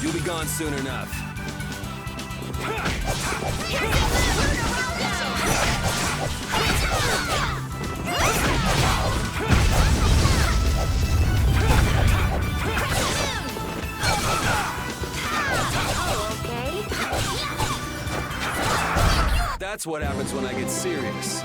You'll be gone soon enough. That's what happens when I get serious.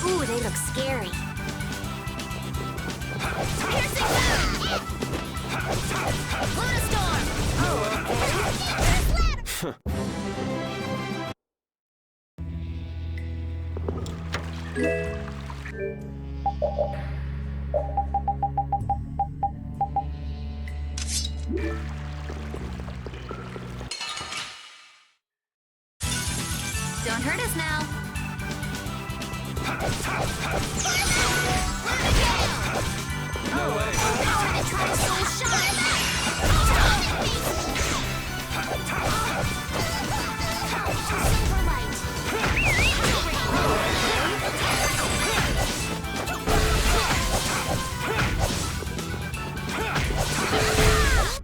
Ooh, they look scary. Don't hurt us now. No way.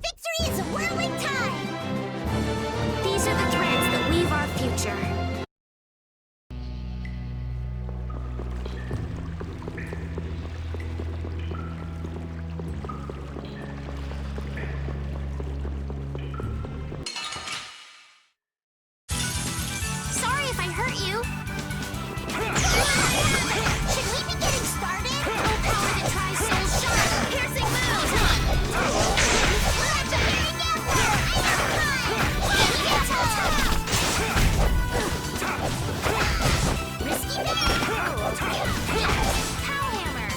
Victory is a whirling tide. These are the threads that weave our future. Sorry if I hurt you. Should we be getting started? Full power to try soul shot. Piercing moves. We'll have to hurry now. Risky bit. Pow hammer.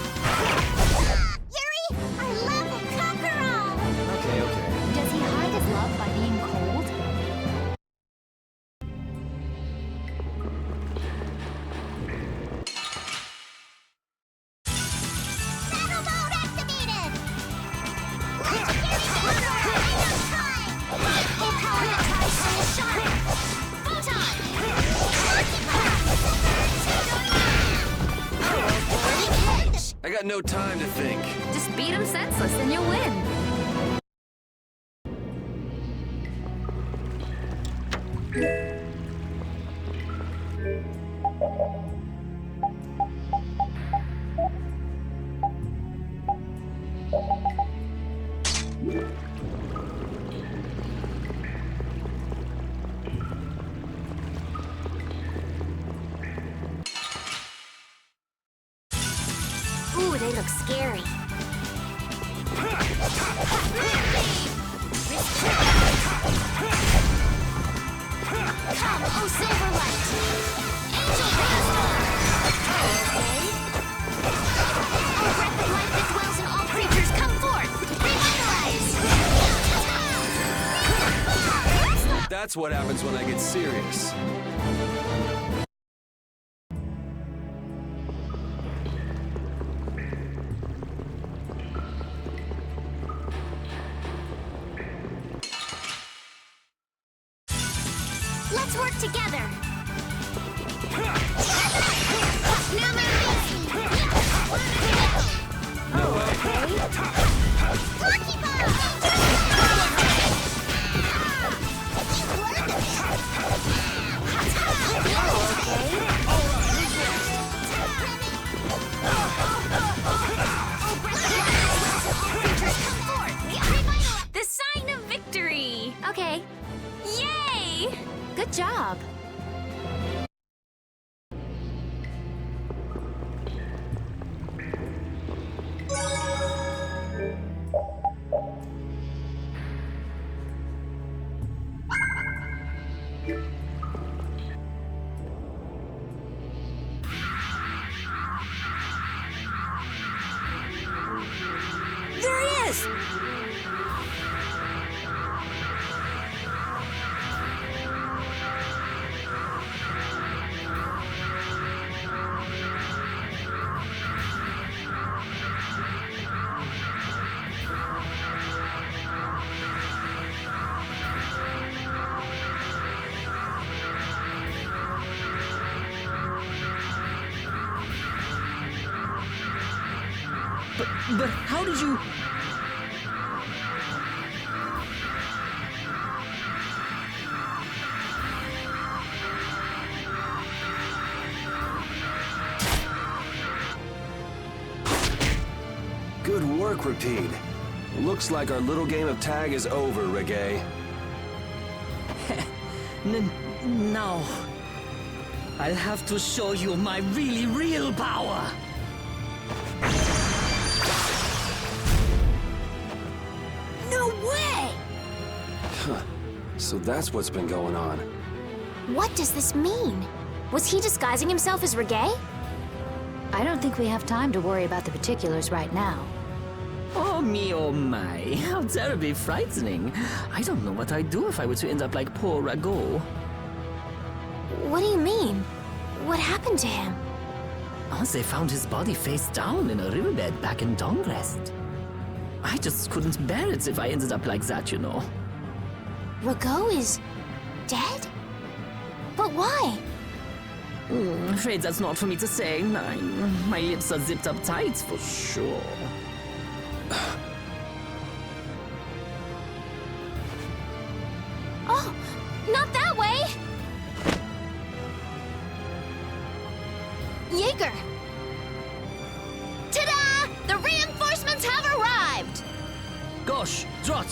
Yuri, our love will conquer all. Okay, okay. Does he hide his love by being cold? Battle mode activated! Legendary time! Full power to try soul shot! Photon! I got no time to think. Just beat him senseless and you'll win. Ooh, they look scary. Come, oh Silverlight! Angel Rainstorm! Okay. Oh, breath of life that dwells in all That's what happens when I get serious. Let's work together. Now No way. Lucky ball! The sign of victory! Okay, Yay! good job. There he is! But how did you... Good work, Repeat. Looks like our little game of tag is over, Reggae. Now, I'll have to show you my really real power. No way! So that's what's been going on. What does this mean? Was he disguising himself as Reggae? I don't think we have time to worry about the particulars right now. Oh me, oh my. How terribly frightening. I don't know what I'd do if I were to end up like poor Rago. What do you mean? What happened to him? Oh, they found his body face down in a riverbed back in Dongrest. I just couldn't bear it if I ended up like that, you know. Rago is dead? But why? Afraid that's not for me to say. My lips are zipped up tight for sure. Oh, not that way! Jaeger! Ta-da! The reinforcements have arrived! Gosh, Trot,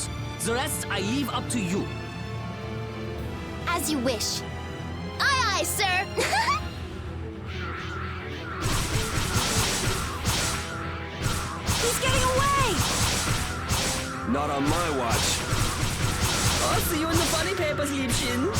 the rest I leave up to you. As you wish. Aye, aye, sir! He's getting away! Not on my watch. I'll see you in the funny papers, Liebchen.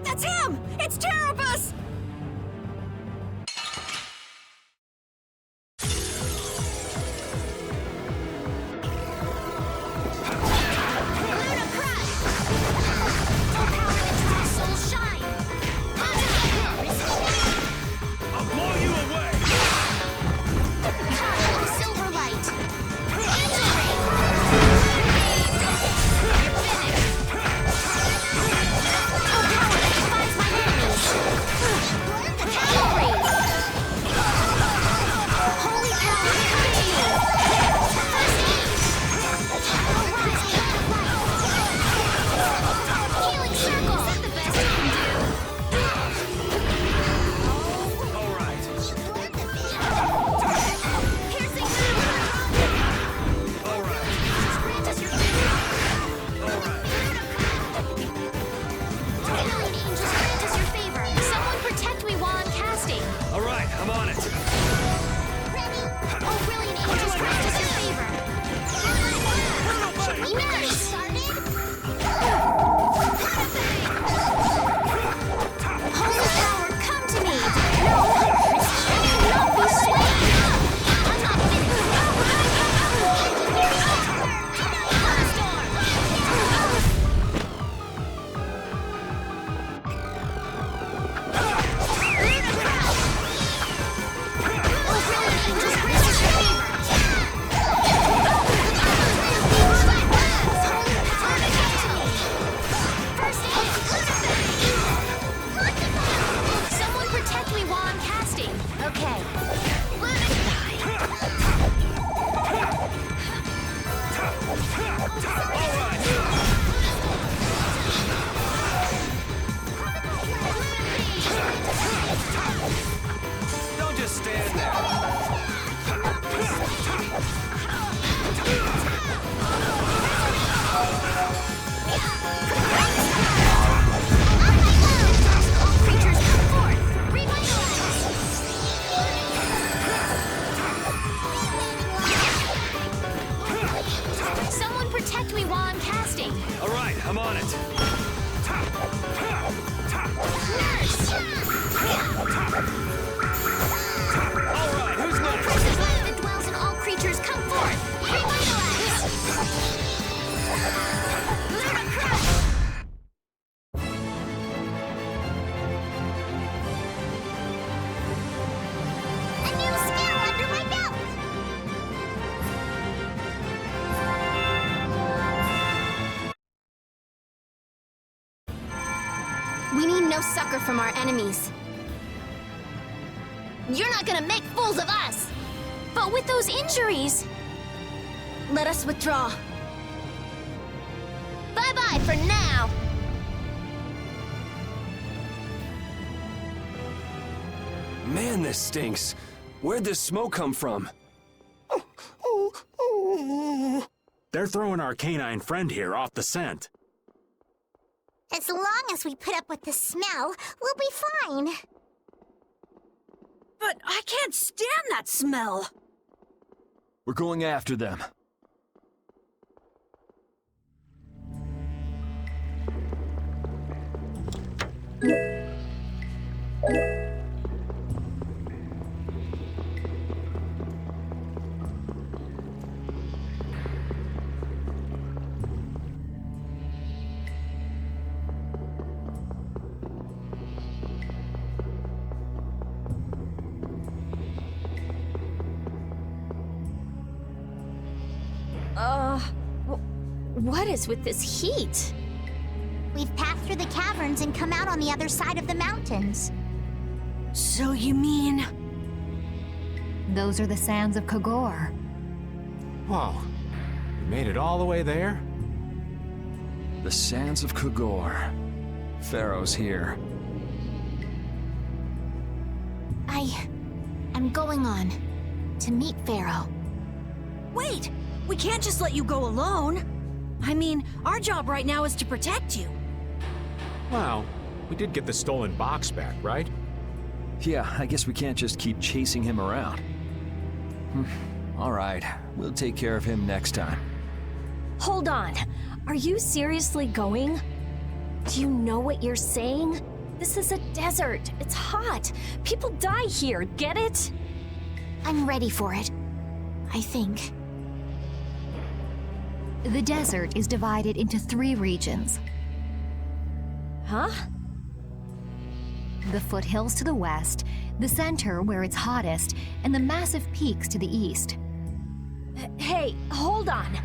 That's him! It's Terrabus! Luna Crush! Full power to try soul shine! protect me while I'm casting. All right, I'm on it. Nurse! All right, who's next? Precious light that dwells in all creatures, come forth! Revitalize! Ludicrous! A new skill under my belt! We need no succor from our enemies. You're not gonna make fools of us! But with those injuries... Let us withdraw. Bye-bye for now! Man, this stinks. Where'd this smoke come from? They're throwing our canine friend here off the scent. As long as we put up with the smell, we'll be fine. But I can't stand that smell. We're going after them. What is with this heat? We've passed through the caverns and come out on the other side of the mountains. So you mean... Those are the sands of Kogor. Whoa. You made it all the way there? The sands of Kogor. Pharaoh's here. I'm going on to meet Pharaoh. Wait! We can't just let you go alone. I mean, our job right now is to protect you. Well, we did get the stolen box back, right? Yeah, I guess we can't just keep chasing him around. All right, we'll take care of him next time. Hold on. Are you seriously going? Do you know what you're saying? This is a desert. It's hot. People die here, get it? I'm ready for it, I think. The desert is divided into 3 regions. Huh? The foothills to the west, the center where it's hottest, and the massive peaks to the east. Hey, hold on.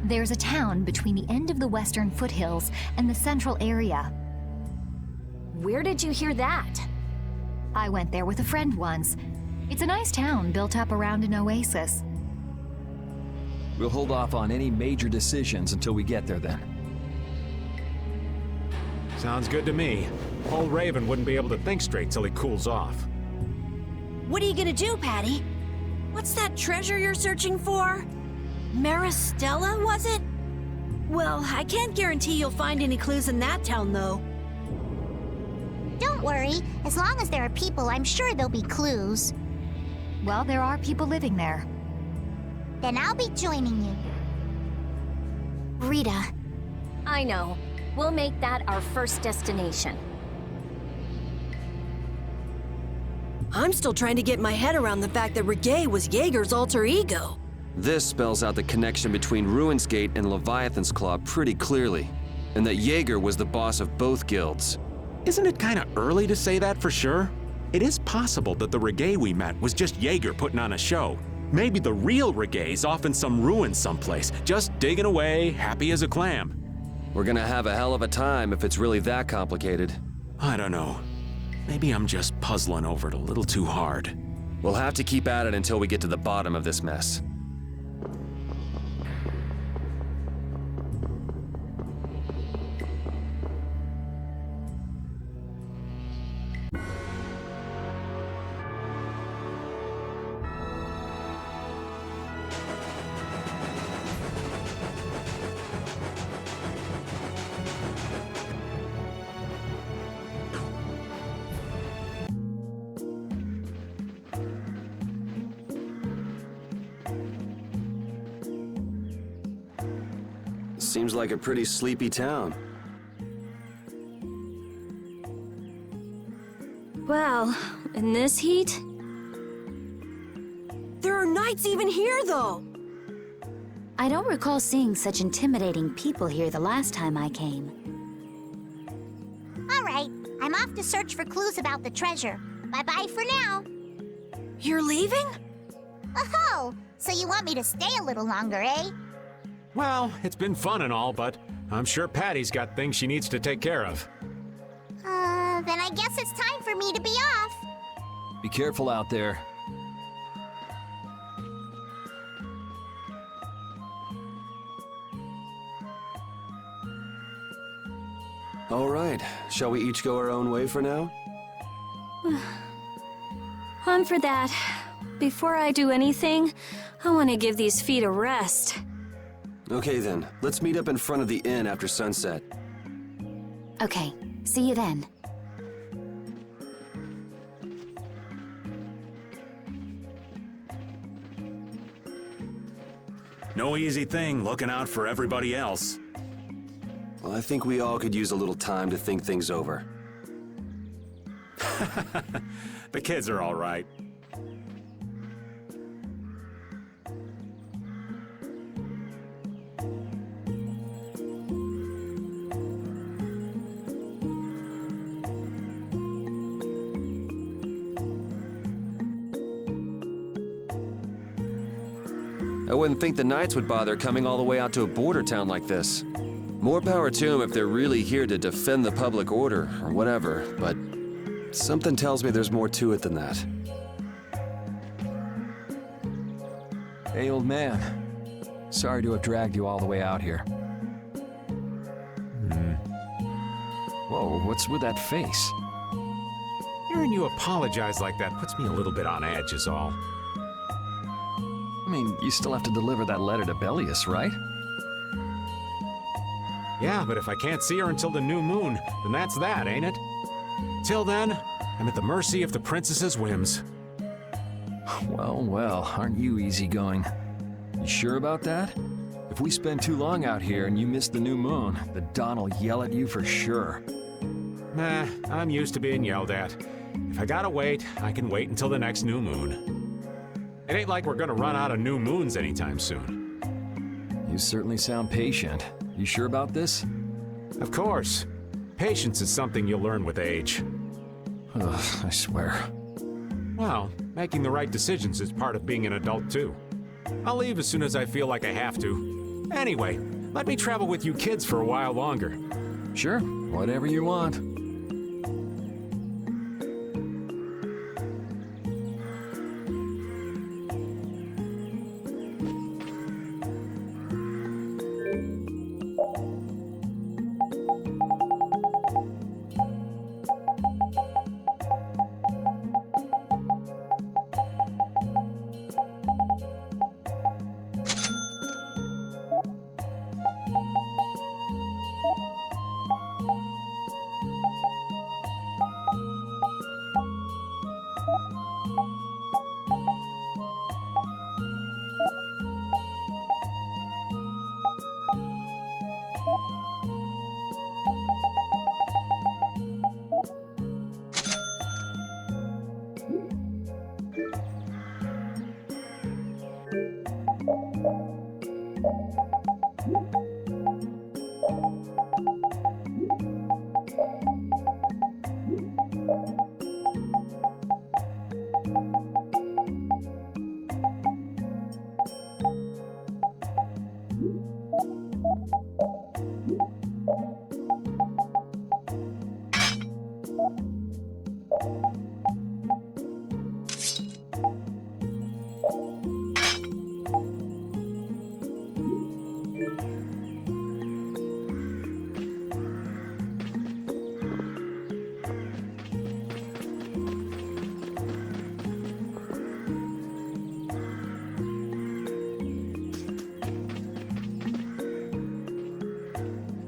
There's a town between the end of the western foothills and the central area. Where did you hear that? I went there with a friend once. It's a nice town built up around an oasis. We'll hold off on any major decisions until we get there then. Sounds good to me. Old Raven wouldn't be able to think straight till he cools off. What are you gonna do, Patty? What's that treasure you're searching for? Maristella, was it? Well, I can't guarantee you'll find any clues in that town, though. Don't worry, as long as there are people, I'm sure there'll be clues. Well, there are people living there. Then I'll be joining you. Rita, I know. We'll make that our first destination. I'm still trying to get my head around the fact that Reggae was Jaeger's alter ego. This spells out the connection between Ruin's Gate and Leviathan's Claw pretty clearly, and that Jaeger was the boss of both guilds. Isn't it kind of early to say that for sure? It is possible that the Reggae we met was just Jaeger putting on a show. Maybe the real Reggae's off in some ruin someplace, just digging away, happy as a clam. We're gonna have a hell of a time if it's really that complicated. I don't know. Maybe I'm just puzzling over it a little too hard. We'll have to keep at it until we get to the bottom of this mess. Seems like a pretty sleepy town. Well, in this heat? There are knights even here, though! I don't recall seeing such intimidating people here the last time I came. All right, I'm off to search for clues about the treasure. Bye-bye for now. You're leaving? Oh, so you want me to stay a little longer, eh? Well, it's been fun and all, but I'm sure Patty's got things she needs to take care of. Then I guess it's time for me to be off. Be careful out there. All right, shall we each go our own way for now? On for that. Before I do anything, I want to give these feet a rest. Okay then, let's meet up in front of the inn after sunset. Okay, see you then. No easy thing looking out for everybody else. Well, I think we all could use a little time to think things over. The kids are all right. I wouldn't think the Knights would bother coming all the way out to a border town like this. More power to them if they're really here to defend the public order, or whatever, but something tells me there's more to it than that. Hey, old man. Sorry to have dragged you all the way out here. Whoa, what's with that face? Hearing you apologize like that puts me a little bit on edge is all. I mean, you still have to deliver that letter to Bellius, right? Yeah, but if I can't see her until the new moon, then that's that, ain't it? Till then, I'm at the mercy of the princess's whims. Well, well, aren't you easygoing? You sure about that? If we spend too long out here and you miss the new moon, the Don will yell at you for sure. Nah, I'm used to being yelled at. If I gotta wait, I can wait until the next new moon. It ain't like we're gonna run out of new moons anytime soon. You certainly sound patient. You sure about this? Of course. Patience is something you'll learn with age. Ugh, I swear. Well, making the right decisions is part of being an adult, too. I'll leave as soon as I feel like I have to. Anyway, let me travel with you kids for a while longer. Sure, whatever you want.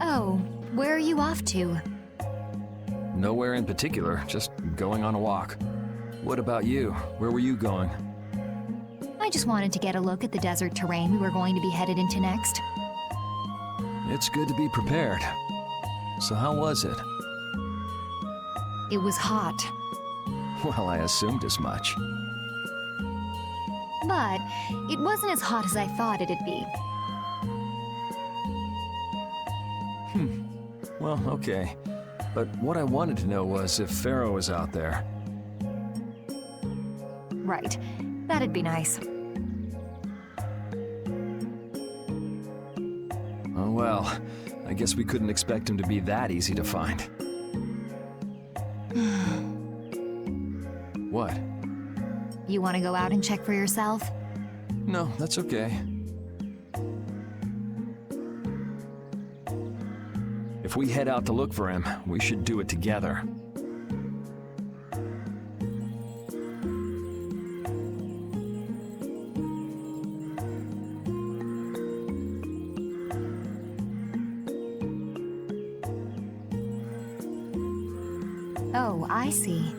Oh, where are you off to? Nowhere in particular, just going on a walk. What about you? Where were you going? I just wanted to get a look at the desert terrain we were going to be headed into next. It's good to be prepared. So how was it? It was hot, Well, I assumed as much. but it wasn't as hot as I thought it'd be. Well, okay. But what I wanted to know was if Pharaoh was out there. Right. That'd be nice. Oh well, I guess we couldn't expect him to be that easy to find. What? You want to go out and check for yourself? No, that's okay. If we head out to look for him, we should do it together. Oh, I see.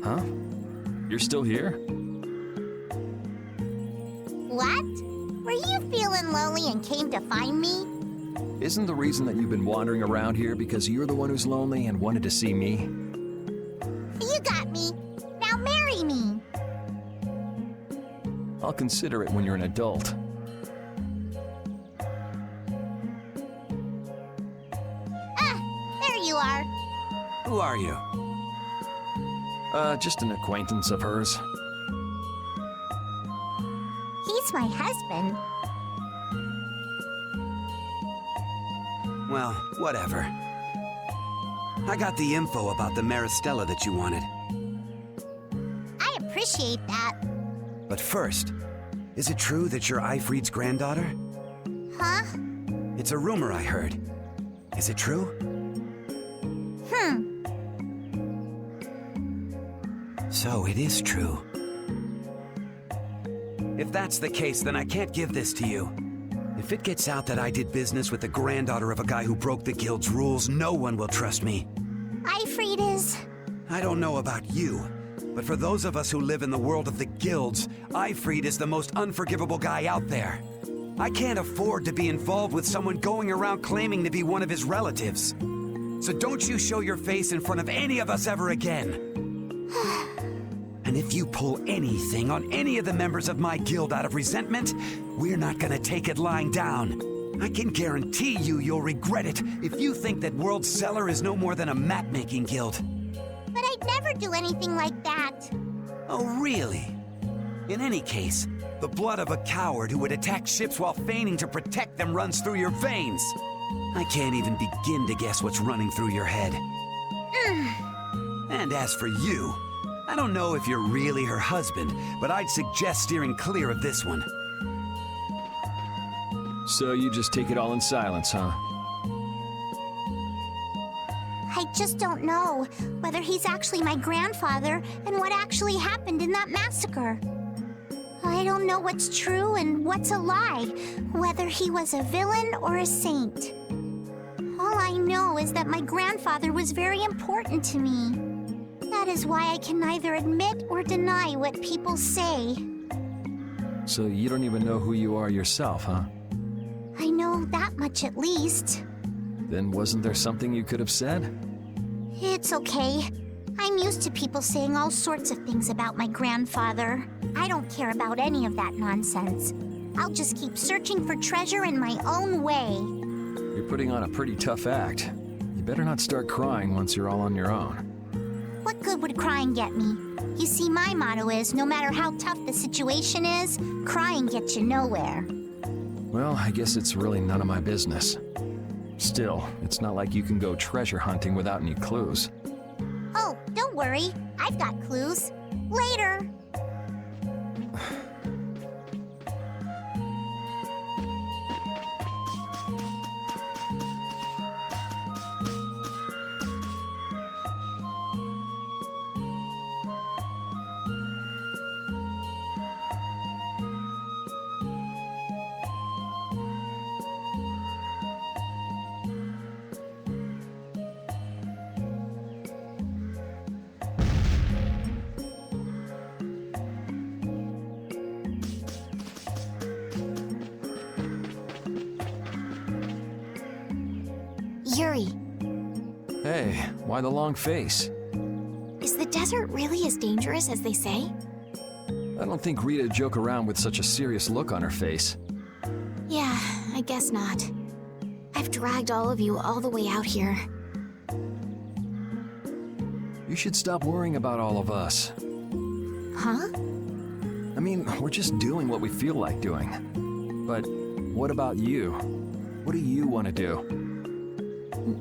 Huh? You're still here? What? Were you feeling lonely and came to find me? Isn't the reason that you've been wandering around here because you're the one who's lonely and wanted to see me? You got me. Now marry me. I'll consider it when you're an adult. There you are. Who are you? Just an acquaintance of hers. He's my husband. Well, whatever. I got the info about the Maristella that you wanted. I appreciate that. But first, is it true that you're Eifried's granddaughter? Huh? It's a rumor I heard. Is it true? So it is true. If that's the case, then I can't give this to you. If it gets out that I did business with the granddaughter of a guy who broke the guild's rules, no one will trust me. Eifried is... I don't know about you, but for those of us who live in the world of the guilds, Eifried is the most unforgivable guy out there. I can't afford to be involved with someone going around claiming to be one of his relatives. So don't you show your face in front of any of us ever again. And if you pull anything on any of the members of my guild out of resentment, we're not gonna take it lying down. I can guarantee you'll regret it if you think that World Cellar is no more than a map-making guild. But I'd never do anything like that. Oh, really? In any case, the blood of a coward who would attack ships while feigning to protect them runs through your veins. I can't even begin to guess what's running through your head. And as for you, I don't know if you're really her husband, but I'd suggest steering clear of this one. So you just take it all in silence, huh? I just don't know whether he's actually my grandfather and what actually happened in that massacre. I don't know what's true and what's a lie, whether he was a villain or a saint. All I know is that my grandfather was very important to me. That is why I can neither admit or deny what people say. So you don't even know who you are yourself, huh? I know that much at least. Then wasn't there something you could have said? It's okay. I'm used to people saying all sorts of things about my grandfather. I don't care about any of that nonsense. I'll just keep searching for treasure in my own way. You're putting on a pretty tough act. You better not start crying once you're all on your own. What good would crying get me? You see, my motto is, no matter how tough the situation is, crying gets you nowhere. Well, I guess it's really none of my business. Still, it's not like you can go treasure hunting without any clues. Oh, don't worry. I've got clues. Later. Yuri, Hey, why the long face? is the desert really as dangerous as they say? I don't think Rita'd joke around with such a serious look on her face. Yeah, I guess not. I've dragged all of you all the way out here. You should stop worrying about all of us. Huh? I mean, we're just doing what we feel like doing. But what about you? What do you want to do?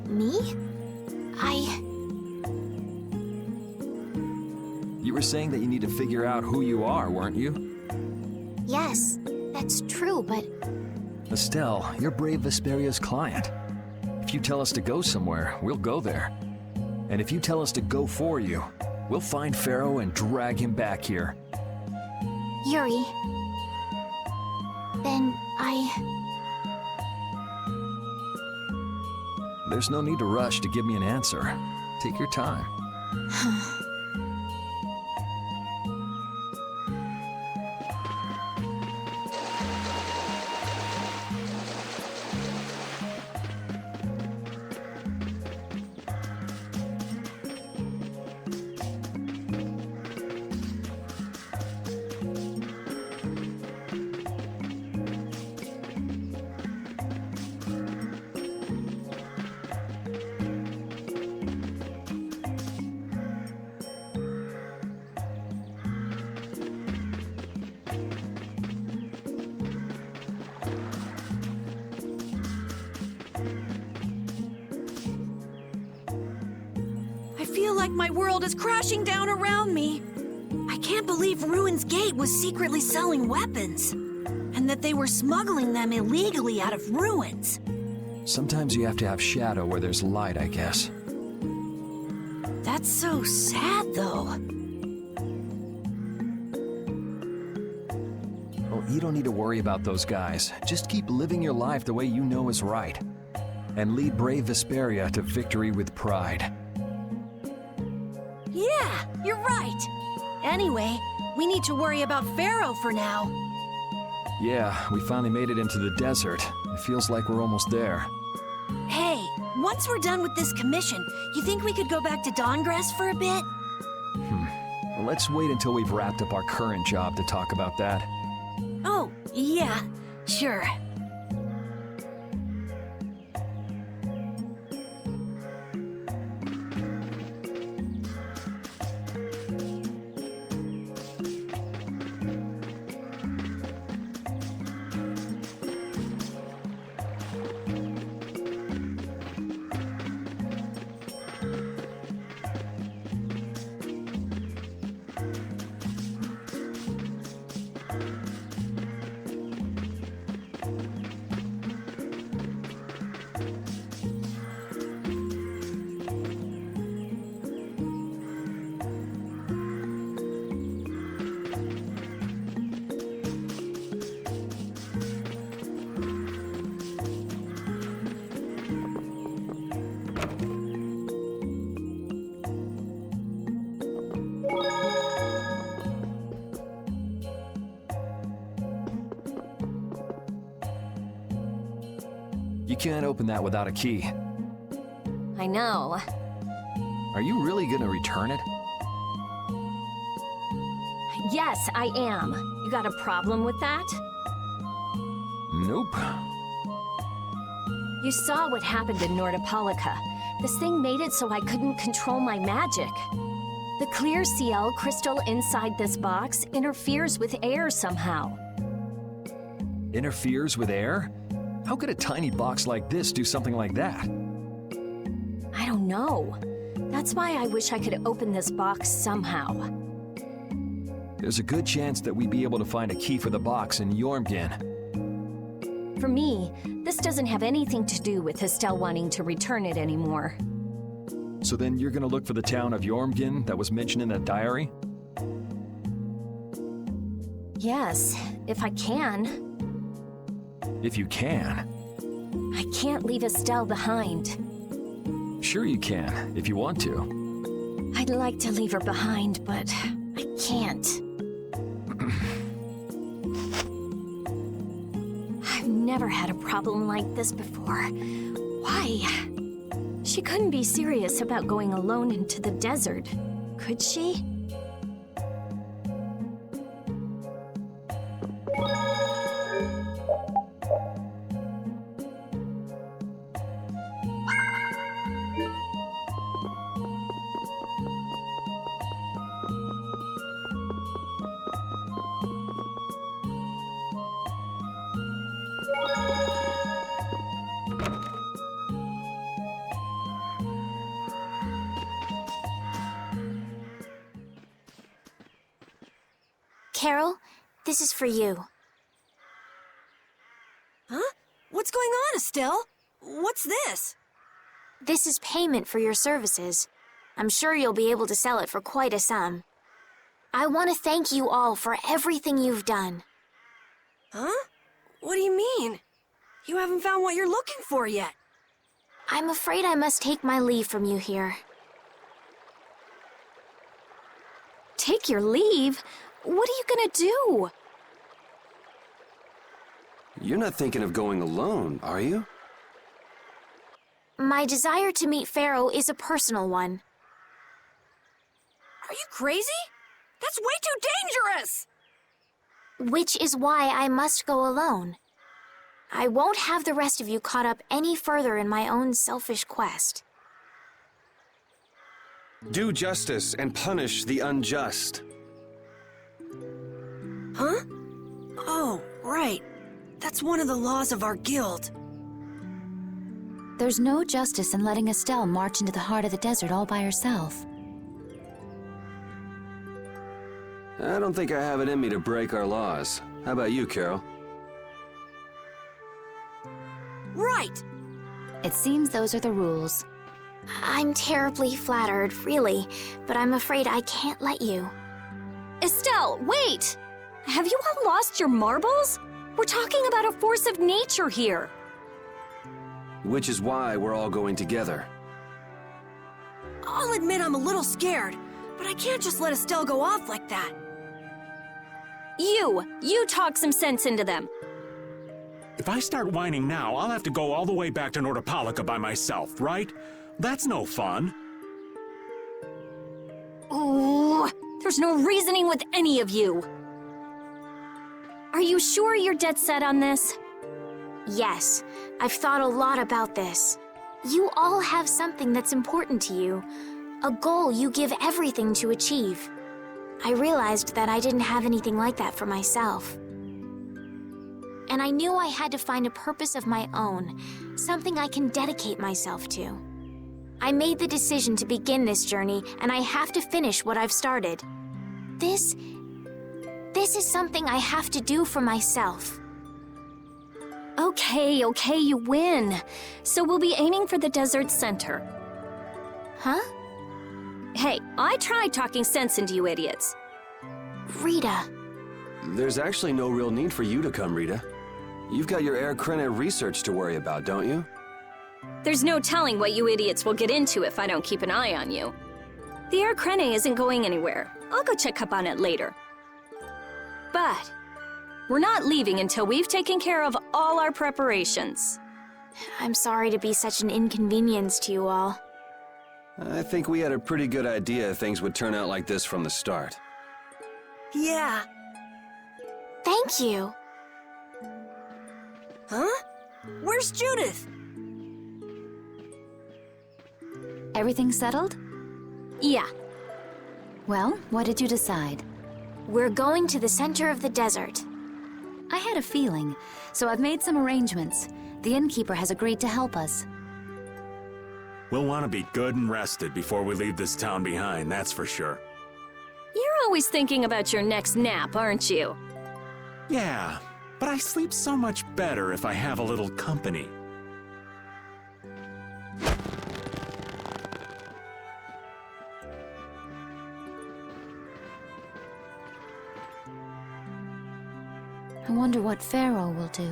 Me? You were saying that you need to figure out who you are, weren't you? Yes, that's true, but Estelle, you're Brave Vesperia's client. If you tell us to go somewhere, we'll go there. And if you tell us to go for you, we'll find Pharaoh and drag him back here. Yuri... Then There's no need to rush to give me an answer. Take your time. I feel like my world is crashing down around me. I can't believe Ruin's Gate was secretly selling weapons. And that they were smuggling them illegally out of ruins. Sometimes you have to have shadow where there's light, I guess. That's so sad, though. Well, you don't need to worry about those guys. Just keep living your life the way you know is right. And lead Brave Vesperia to victory with pride. Yeah, you're right. Anyway, we need to worry about Pharaoh for now. Yeah, we finally made it into the desert. It feels like we're almost there. Hey, once we're done with this commission, you think we could go back to Dawngrass for a bit? Well, let's wait until we've wrapped up our current job to talk about that. Oh, yeah, sure. You can't open that without a key. I know. Are you really gonna return it? Yes, I am. You got a problem with that? Nope. You saw what happened in Nordopolica. This thing made it so I couldn't control my magic. The clear CL crystal inside this box interferes with air somehow. Interferes with air? How could a tiny box like this do something like that? I don't know. That's why I wish I could open this box somehow. There's a good chance that we'd be able to find a key for the box in Jormungand. For me, this doesn't have anything to do with Estelle wanting to return it anymore. So then you're gonna look for the town of Jormungand that was mentioned in that diary? Yes, if I can. If you can. I can't leave Estelle behind. Sure you can, if you want to. I'd like to leave her behind, but I can't. I've never had a problem like this before. Why? She couldn't be serious about going alone into the desert, could she? Carol, this is for you. Huh? What's going on, Estelle? What's this? This is payment for your services. I'm sure you'll be able to sell it for quite a sum. I want to thank you all for everything you've done. Huh? What do you mean? You haven't found what you're looking for yet. I'm afraid I must take my leave from you here. Take your leave? What are you gonna do? You're not thinking of going alone, are you? My desire to meet Pharaoh is a personal one. Are you crazy? That's way too dangerous! Which is why I must go alone. I won't have the rest of you caught up any further in my own selfish quest. Do justice and punish the unjust. Huh? Oh, right. That's one of the laws of our guild. There's no justice in letting Estelle march into the heart of the desert all by herself. I don't think I have it in me to break our laws. How about you, Carol? Right! It seems those are the rules. I'm terribly flattered, really, but I'm afraid I can't let you. Estelle, wait! Have you all lost your marbles? We're talking about a force of nature here. Which is why we're all going together. I'll admit I'm a little scared, but I can't just let Estelle go off like that. You talk some sense into them. If I start whining now, I'll have to go all the way back to Nordopolica by myself, right? That's no fun. Ooh, there's no reasoning with any of you. Are you sure you're dead set on this? Yes, I've thought a lot about this. You all have something that's important to you, a goal you give everything to achieve. I realized that I didn't have anything like that for myself. And I knew I had to find a purpose of my own, something I can dedicate myself to. I made the decision to begin this journey, and I have to finish what I've started. This is something I have to do for myself. Okay, you win. So we'll be aiming for the desert center. Huh? Hey, I tried talking sense into you idiots. Rita. There's actually no real need for you to come, Rita. You've got your Air Krene research to worry about, don't you? There's no telling what you idiots will get into if I don't keep an eye on you. The Air Krene isn't going anywhere. I'll go check up on it later. But we're not leaving until we've taken care of all our preparations. I'm sorry to be such an inconvenience to you all. I think we had a pretty good idea things would turn out like this from the start. Yeah. Thank you. Huh? Where's Judith? Everything settled? Yeah, Well, what did you decide? we're going to the center of the desert. I had a feeling, so I've made some arrangements. The innkeeper has agreed to help us. We'll want to be good and rested before we leave this town behind, that's for sure. You're always thinking about your next nap, aren't you? Yeah, but I sleep so much better if I have a little company. I wonder what Pharaoh will do.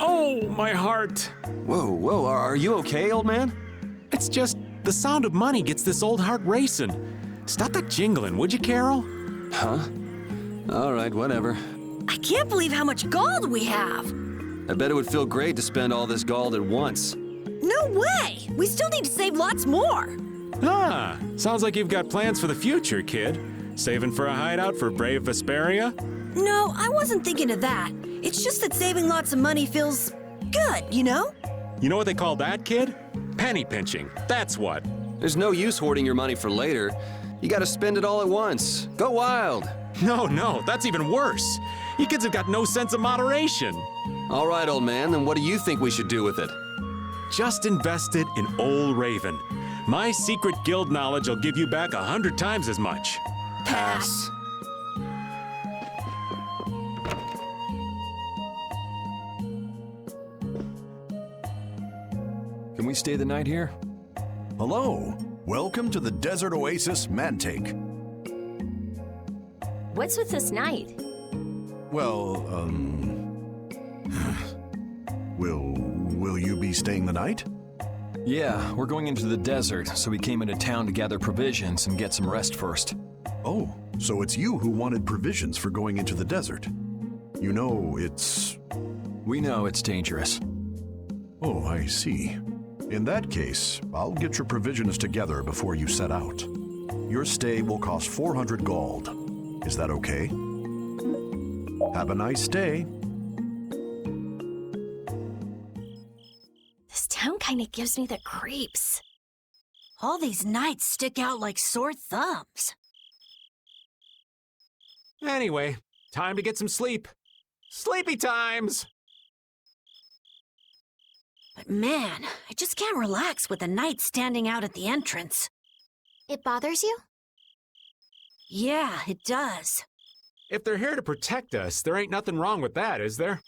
Oh, my heart! Whoa, are you okay, old man? It's just the sound of money gets this old heart racing. Stop that jingling, would you, Carol? Huh? All right, whatever. I can't believe how much gold we have. I bet it would feel great to spend all this gold at once. No way! We still need to save lots more. Ah, sounds like you've got plans for the future, kid. Saving for a hideout for brave Vesperia? No, I wasn't thinking of that. It's just that saving lots of money feels good, you know? You know what they call that, kid? Penny pinching. That's what. There's no use hoarding your money for later. You gotta spend it all at once. Go wild. No, that's even worse. You kids have got no sense of moderation. All right, old man, then what do you think we should do with it? Just invest it in Old Raven. My secret guild knowledge will give you back 100 times as much. Pass. Can we stay the night here? Hello. Welcome to the Desert Oasis Mantake. What's with this night? Well, will you be staying the night? Yeah, we're going into the desert, so we came into town to gather provisions and get some rest first. Oh, so it's you who wanted provisions for going into the desert. You know, it's... We know it's dangerous. Oh, I see. In that case, I'll get your provisions together before you set out. Your stay will cost 400 gold. Is that okay? Have a nice day. This town kind of gives me the creeps. All these nights stick out like sore thumbs. Anyway, time to get some sleep. Sleepy times! But man, I just can't relax with the knight standing out at the entrance. It bothers you? Yeah, it does. If they're here to protect us, there ain't nothing wrong with that, is there?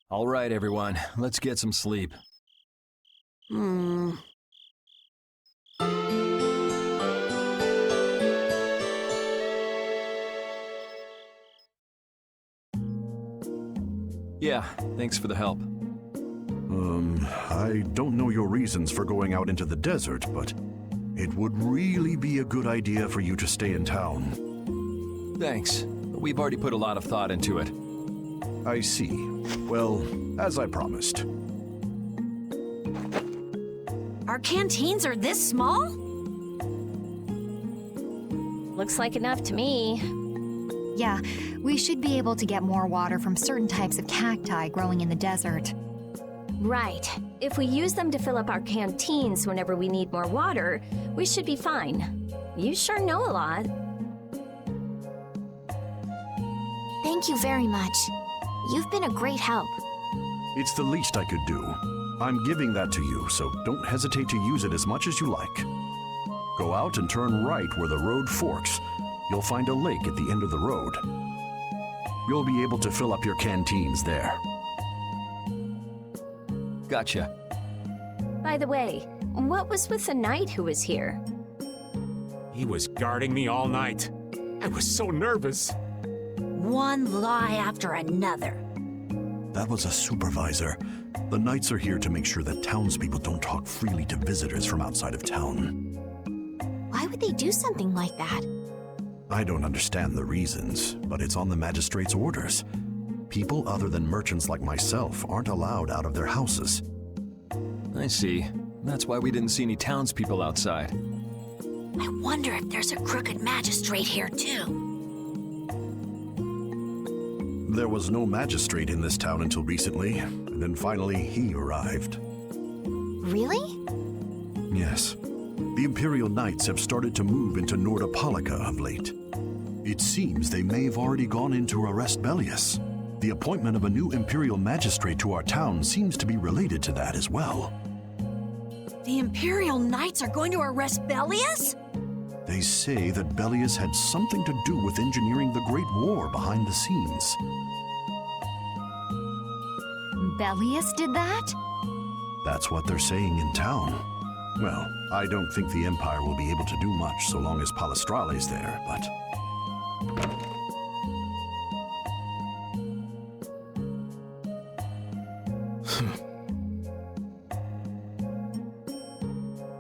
All right, everyone, let's get some sleep. Yeah, thanks for the help. I don't know your reasons for going out into the desert, but it would really be a good idea for you to stay in town. Thanks. We've already put a lot of thought into it. I see. Well, as I promised. Our canteens are this small? Looks like enough to me. Yeah, we should be able to get more water from certain types of cacti growing in the desert. Right. If we use them to fill up our canteens whenever we need more water, we should be fine. You sure know a lot. Thank you very much. You've been a great help. It's the least I could do. I'm giving that to you, so don't hesitate to use it as much as you like. Go out and turn right where the road forks. You'll find a lake at the end of the road. You'll be able to fill up your canteens there. Gotcha. By the way, what was with the knight who was here? He was guarding me all night. I was so nervous. One lie after another. That was a supervisor. The Knights are here to make sure that townspeople don't talk freely to visitors from outside of town. Why would they do something like that? I don't understand the reasons, but it's on the magistrate's orders. People other than merchants like myself aren't allowed out of their houses. I see. That's why we didn't see any townspeople outside. I wonder if there's a crooked magistrate here, too. There was no magistrate in this town until recently, and then finally he arrived. Really? Yes. The Imperial Knights have started to move into Nordopolica of late. It seems they may have already gone in to arrest Bellius. The appointment of a new Imperial magistrate to our town seems to be related to that as well. The Imperial Knights are going to arrest Bellius? They say that Bellius had something to do with engineering the Great War behind the scenes. Bellius did that? That's what they're saying in town. Well, I don't think the Empire will be able to do much so long as Palestrale's there, but...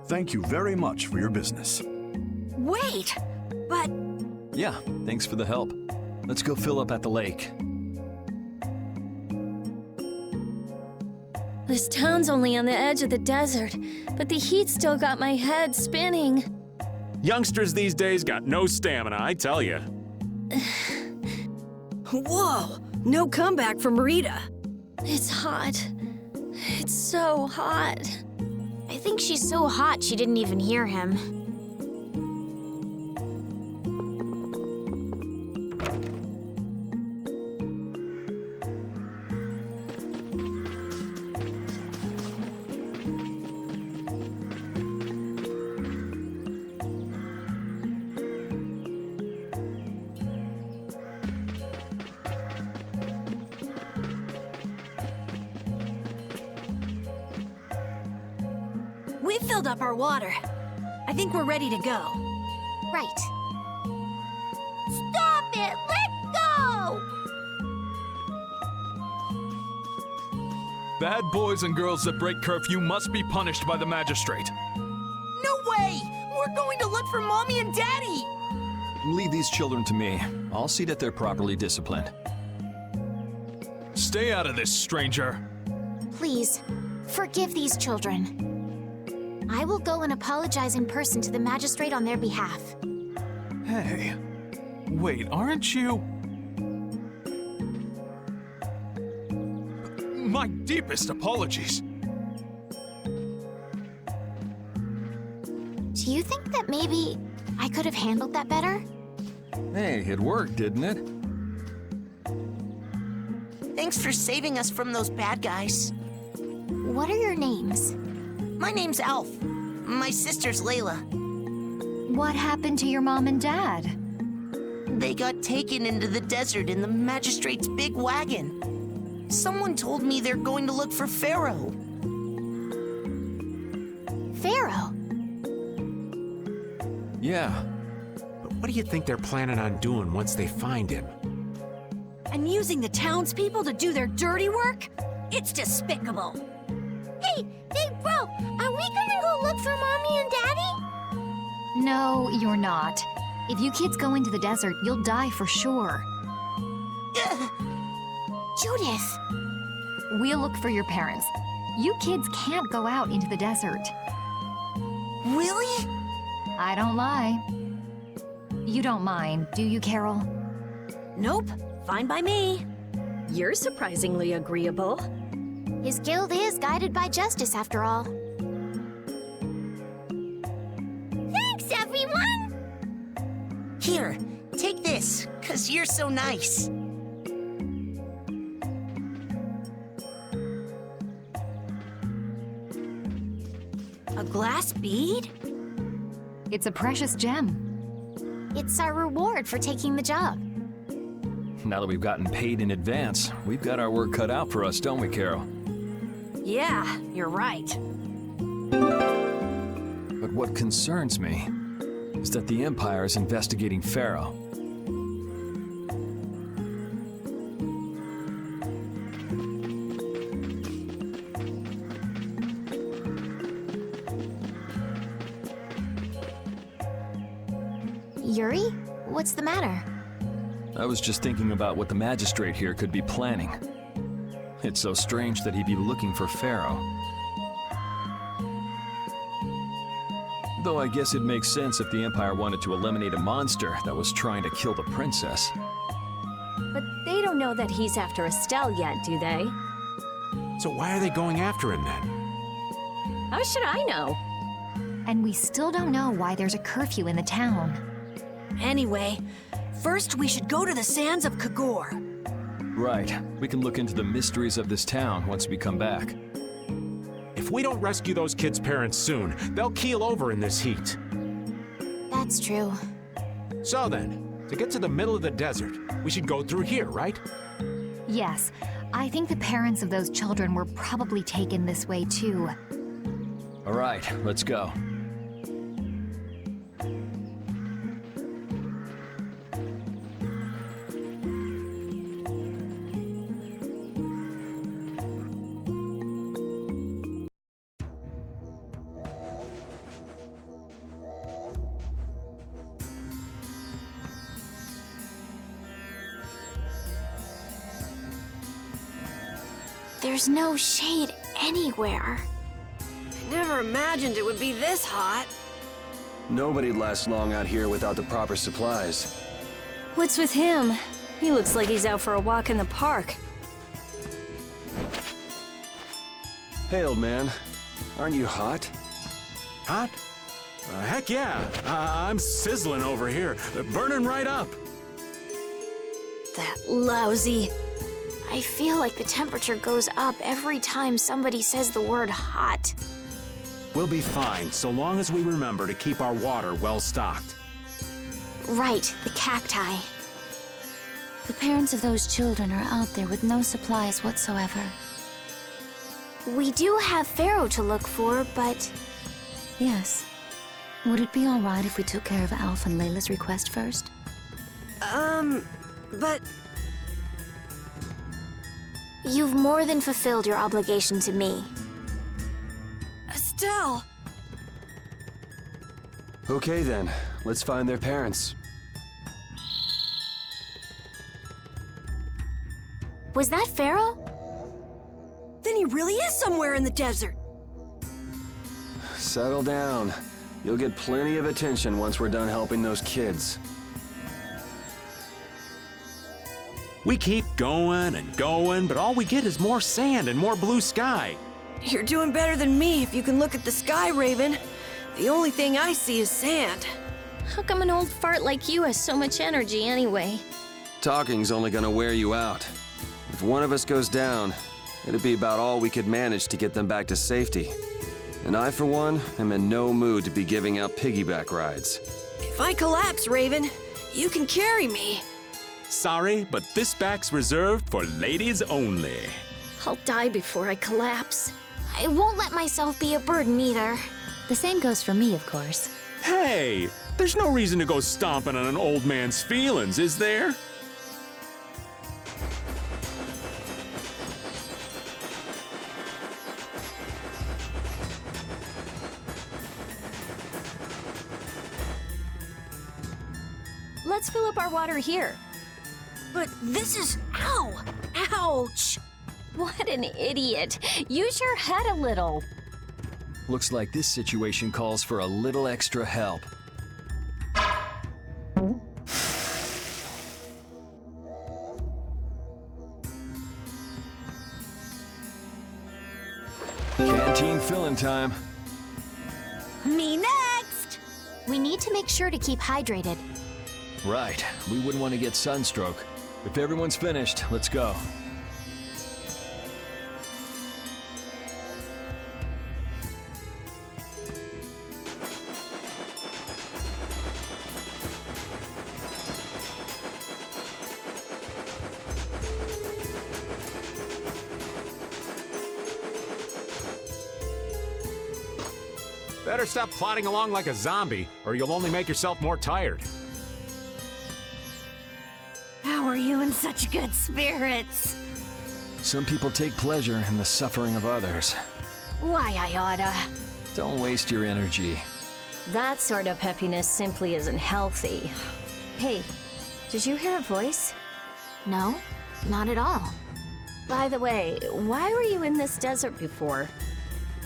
Thank you very much for your business. Wait, but... Yeah, thanks for the help. Let's go fill up at the lake. This town's only on the edge of the desert, but the heat still got my head spinning. Youngsters these days got no stamina, I tell you. Whoa, no comeback from Rita. It's hot. It's so hot. I think she's so hot she didn't even hear him. We've filled up our water. I think we're ready to go. Right. Stop it! Let go! Bad boys and girls that break curfew must be punished by the magistrate. No way! We're going to look for Mommy and Daddy! Leave these children to me. I'll see that they're properly disciplined. Stay out of this, stranger. Please, forgive these children. I will go and apologize in person to the magistrate on their behalf. Hey, wait, aren't you? My deepest apologies. Do you think that maybe I could have handled that better? Hey, it worked, didn't it? Thanks for saving us from those bad guys. What are your names? My name's Alf. My sister's Layla. What happened to your mom and dad? They got taken into the desert in the magistrate's big wagon. Someone told me they're going to look for Pharaoh. Pharaoh? Yeah. But what do you think they're planning on doing once they find him? And using the townspeople to do their dirty work? It's despicable. Hey, bro, are we gonna go look for Mommy and Daddy? No, you're not. If you kids go into the desert, you'll die for sure. Judith! We'll look for your parents. You kids can't go out into the desert. Really? I don't lie. You don't mind, do you, Carol? Nope, fine by me. You're surprisingly agreeable. His guild is guided by justice, after all. Thanks, everyone! Here, take this, 'cause you're so nice. A glass bead? It's a precious gem. It's our reward for taking the job. Now that we've gotten paid in advance, we've got our work cut out for us, don't we, Carol? Yeah, you're right. But what concerns me is that the Empire is investigating Pharaoh. Yuri? What's the matter? I was just thinking about what the magistrate here could be planning. It's so strange that he'd be looking for Pharaoh. Though I guess it makes sense if the Empire wanted to eliminate a monster that was trying to kill the princess. But they don't know that he's after Estelle yet, do they? So why are they going after him then? How should I know? And we still don't know why there's a curfew in the town. Anyway, first we should go to the sands of Kagor. Right. We can look into the mysteries of this town once we come back. If we don't rescue those kids' parents soon, they'll keel over in this heat. That's true. So then, to get to the middle of the desert, we should go through here, right? Yes, I think the parents of those children were probably taken this way too. All right, let's go. There's no shade anywhere. I never imagined it would be this hot. Nobody'd last long out here without the proper supplies. What's with him? He looks like he's out for a walk in the park. Hey, old man. Aren't you hot? Hot? Heck yeah. I'm sizzling over here, burning right up. That lousy. I feel like the temperature goes up every time somebody says the word hot. We'll be fine, so long as we remember to keep our water well stocked. Right, the cacti. The parents of those children are out there with no supplies whatsoever. We do have Pharaoh to look for, but... Yes. Would it be alright if we took care of Alf and Layla's request first? But... You've more than fulfilled your obligation to me. Estelle! Okay then, let's find their parents. Was that Pharaoh? Then he really is somewhere in the desert. Settle down. You'll get plenty of attention once we're done helping those kids. We keep going and going, but all we get is more sand and more blue sky. You're doing better than me if you can look at the sky, Raven. The only thing I see is sand. How come an old fart like you has so much energy anyway? Talking's only gonna wear you out. If one of us goes down, it'd be about all we could manage to get them back to safety. And I, for one, am in no mood to be giving out piggyback rides. If I collapse, Raven, you can carry me. Sorry, but this back's reserved for ladies only. I'll die before I collapse. I won't let myself be a burden either. The same goes for me, of course. Hey, there's no reason to go stomping on an old man's feelings, is there? Let's fill up our water here. But this is... Ow! Ouch! What an idiot. Use your head a little. Looks like this situation calls for a little extra help. Canteen filling time. Me next! We need to make sure to keep hydrated. Right, we wouldn't want to get sunstroke. If everyone's finished, let's go. Better stop plodding along like a zombie, or you'll only make yourself more tired. How are you in such good spirits? Some people take pleasure in the suffering of others. Why, I oughta. Don't waste your energy. That sort of peppiness simply isn't healthy. Hey, did you hear a voice? No, not at all. By the way, why were you in this desert before?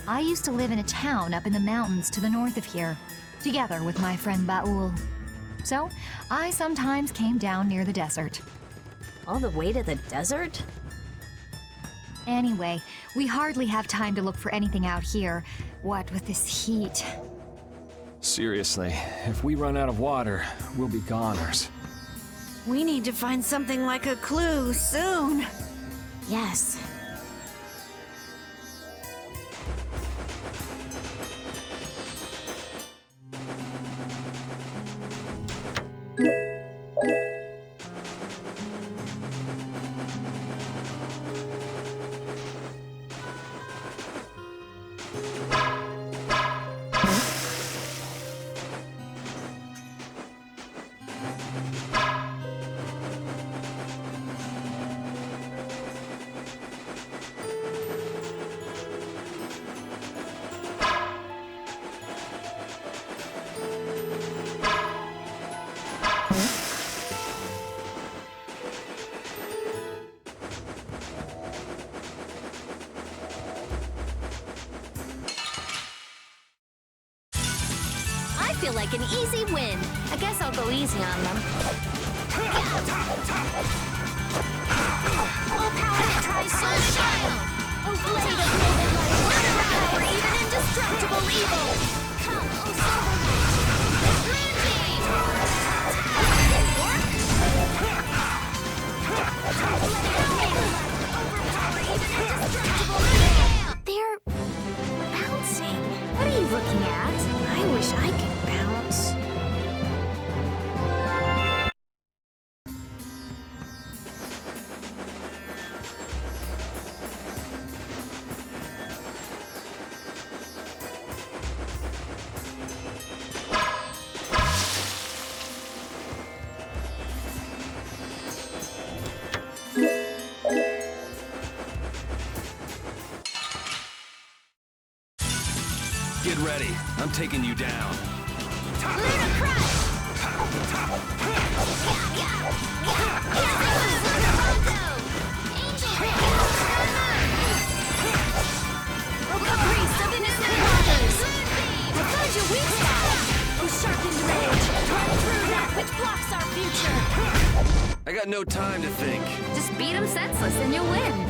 I used to live in a town up in the mountains to the north of here, together with my friend Baul. So, I sometimes came down near the desert. All the way to the desert? Anyway, we hardly have time to look for anything out here, what with this heat. Seriously, if we run out of water, we'll be goners. We need to find something like a clue soon. Yes. I feel like an easy win. I guess I'll go easy on them. All power to try sunshine! Oh, blade of noble light, or even indestructible evil! Come, oh, They're bouncing. What are you looking at? I wish I could bounce. Get ready. I'm taking you down. I got no time to think. Just beat him senseless and you'll win.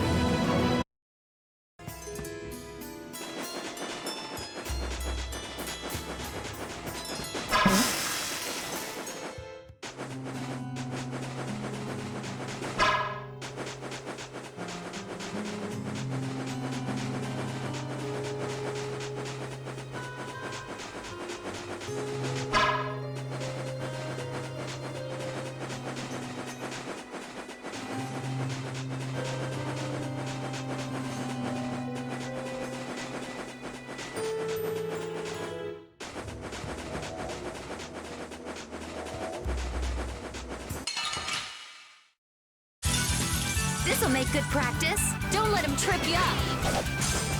This'll make good practice. Don't let him trip you up.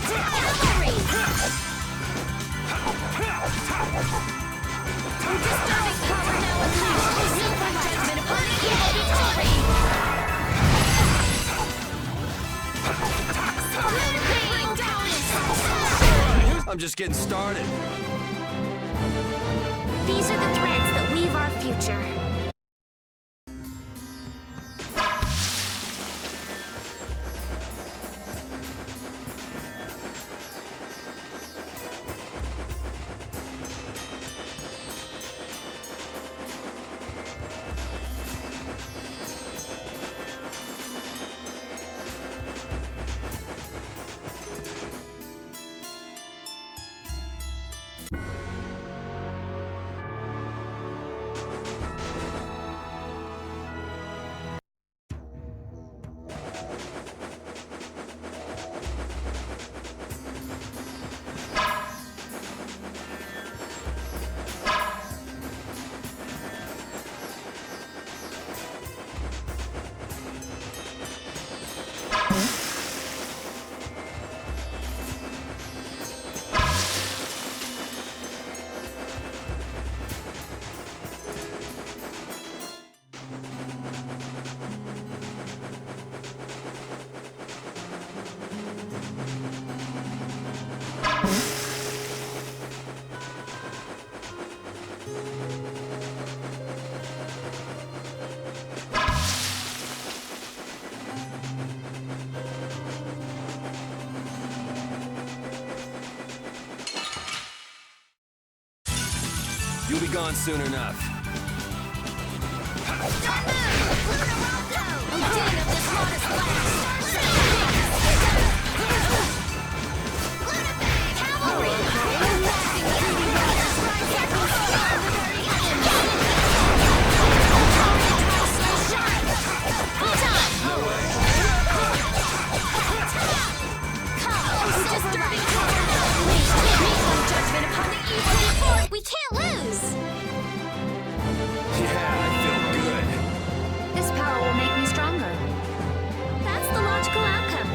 Cavalry! Disturbing power now unleashed. Silver judgment upon the evil victory. I'm just getting started. These are the threads that weave our future. You'll be gone soon enough. We can't lose! Yeah, I feel good. This power will make me stronger. That's the logical outcome.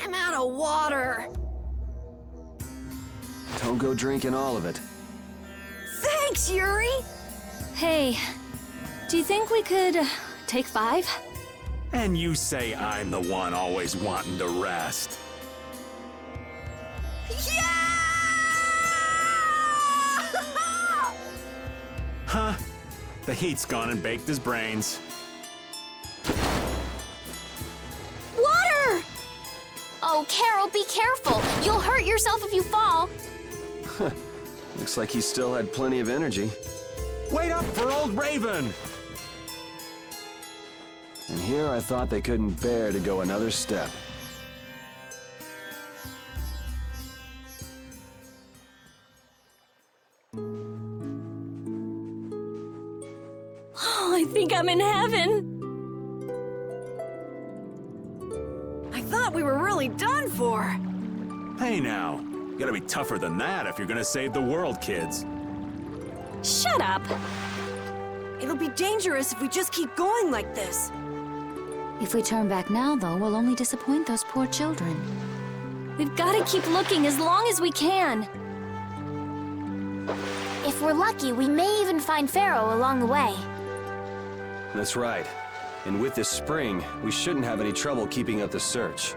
I'm out of water. Don't go drinking all of it. Thanks, Yuri. Hey, do you think we could take 5? And you say I'm the one always wanting to rest. Yeah! Huh? The heat's gone and baked his brains. Water! Oh, Carol, be careful. You'll hurt yourself if you fall. Looks like he still had plenty of energy. Wait up for old Raven! And here I thought they couldn't bear to go another step. Oh, I think I'm in heaven. I thought we were really done for. Hey now, you gotta be tougher than that if you're gonna save the world, kids. Shut up. It'll be dangerous if we just keep going like this. If we turn back now, though, we'll only disappoint those poor children. We've got to keep looking as long as we can. If we're lucky, we may even find Pharaoh along the way. That's right. And with this spring, we shouldn't have any trouble keeping up the search.